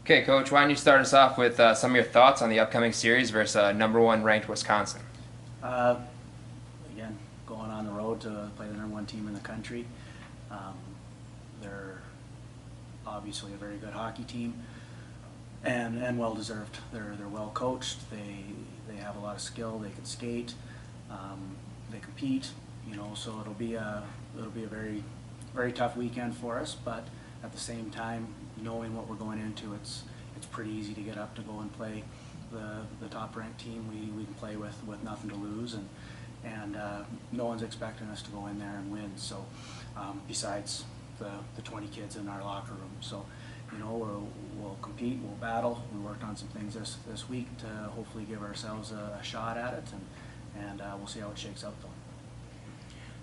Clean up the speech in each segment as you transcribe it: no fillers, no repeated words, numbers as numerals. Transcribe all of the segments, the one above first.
Okay, Coach, why don't you start us off with some of your thoughts on the upcoming series versus #1 ranked Wisconsin? Uh, Again, going on the road to play the #1 team in the country. Um, they're obviously a very good hockey team, and well deserved. They're well coached. They have a lot of skill. They can skate. They compete. So it'll be a very tough weekend for us. But at the same time, knowing what we're going into, it's pretty easy to get up to go and play the top ranked team we can play with nothing to lose, and no one's expecting us to go in there and win. So besides the 20 kids in our locker room, so we'll compete, we'll battle. We worked on some things this week to hopefully give ourselves a shot at it, and we'll see how it shakes out though.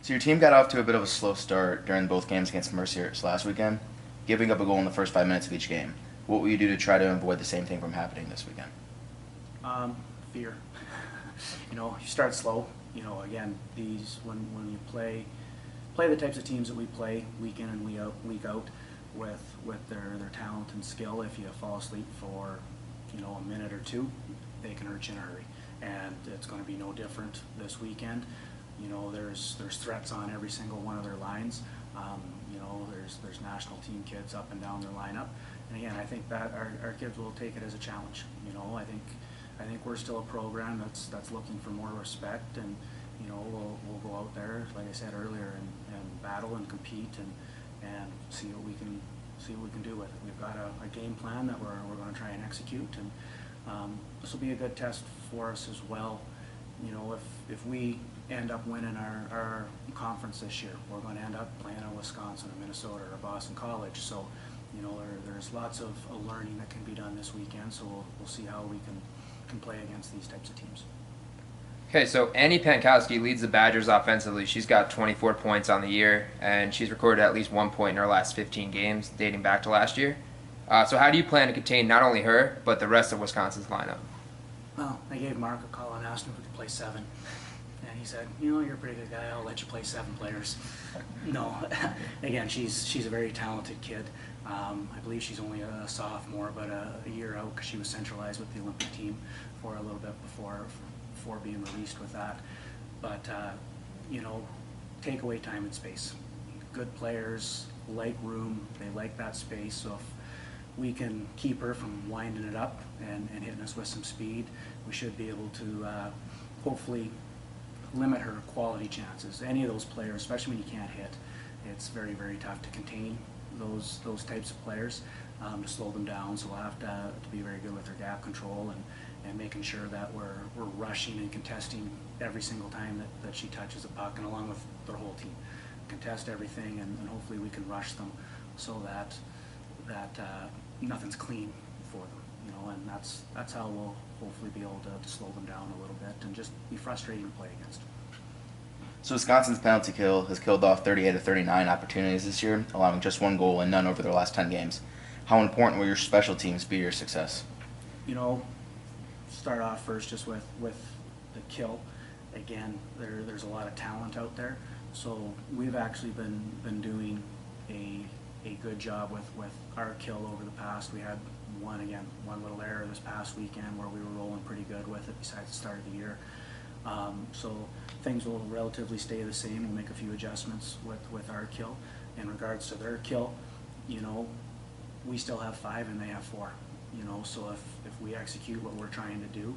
So your team got off to a bit of a slow start during both games against Mercyhurst last weekend, giving up a goal in the first 5 minutes of each game. What will you do to try to avoid the same thing from happening this weekend? Fear. You start slow. Again, when you play the types of teams that we play week in and week out with their talent and skill, if you fall asleep for a minute or two, they can hurt you in a hurry. And it's going to be no different this weekend. There's threats on every single one of their lines. There's national team kids up and down their lineup, and again, I think that our kids will take it as a challenge. I think we're still a program that's looking for more respect, and we'll go out there, like I said earlier, and battle and compete and see what we can do with it. We've got a game plan that we're going to try and execute, and this will be a good test for us as well. If we end up winning our conference this year, we're going to end up playing a Wisconsin, a Minnesota, or a Boston College. So, there's lots of learning that can be done this weekend. So we'll see how we can play against these types of teams. Okay, so Annie Pankowski leads the Badgers offensively. She's got 24 points on the year, and she's recorded at least 1 point in her last 15 games, dating back to last year. So how do you plan to contain not only her, but the rest of Wisconsin's lineup? Well, I gave Mark a call and asked him if we could play 7. And he said, you're a pretty good guy, I'll let you play 7 players. No, again, she's a very talented kid. I believe she's only a sophomore, but a year out because she was centralized with the Olympic team for a little bit before being released with that. But, take away time and space. Good players like room, they like that space, so if we can keep her from winding it up and hitting us with some speed, we should be able to hopefully limit her quality chances. Any of those players, especially when you can't hit, it's very, very tough to contain those types of players, to slow them down. So we'll have to be very good with our gap control and making sure that we're rushing and contesting every single time that she touches the puck, and along with their whole team. Contest everything, and hopefully we can rush them so that nothing's clean for them. And that's how we'll hopefully be able to slow them down a little bit and just be frustrating to play against. So Wisconsin's penalty kill has killed off 38 of 39 opportunities this year, allowing just 1 goal and none over their last 10 games. How important will your special teams be to your success? Start off first just with the kill. Again, there's a lot of talent out there, so we've actually been doing a good job with our kill over the past. We had one little error this past weekend where we were rolling pretty good with it besides the start of the year. So things will relatively stay the same. We'll make a few adjustments with our kill. In regards to their kill, we still have 5 and they have 4. So if we execute what we're trying to do,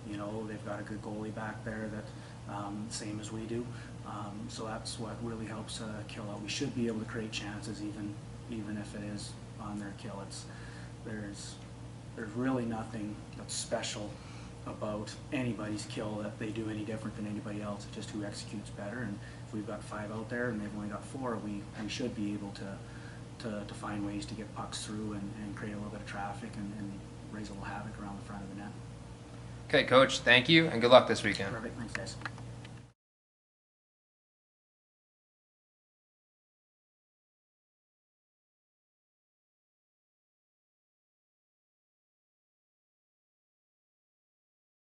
they've got a good goalie back there that same as we do. So that's what really helps kill out. We should be able to create chances even if it is on their kill. There's really nothing that's special about anybody's kill that they do any different than anybody else. It's just who executes better. And if we've got 5 out there and they've only got 4, we should be able to find ways to get pucks through and create a little bit of traffic and raise a little havoc around the front of the net. Okay, Coach, thank you, and good luck this weekend. Perfect. Thanks, guys.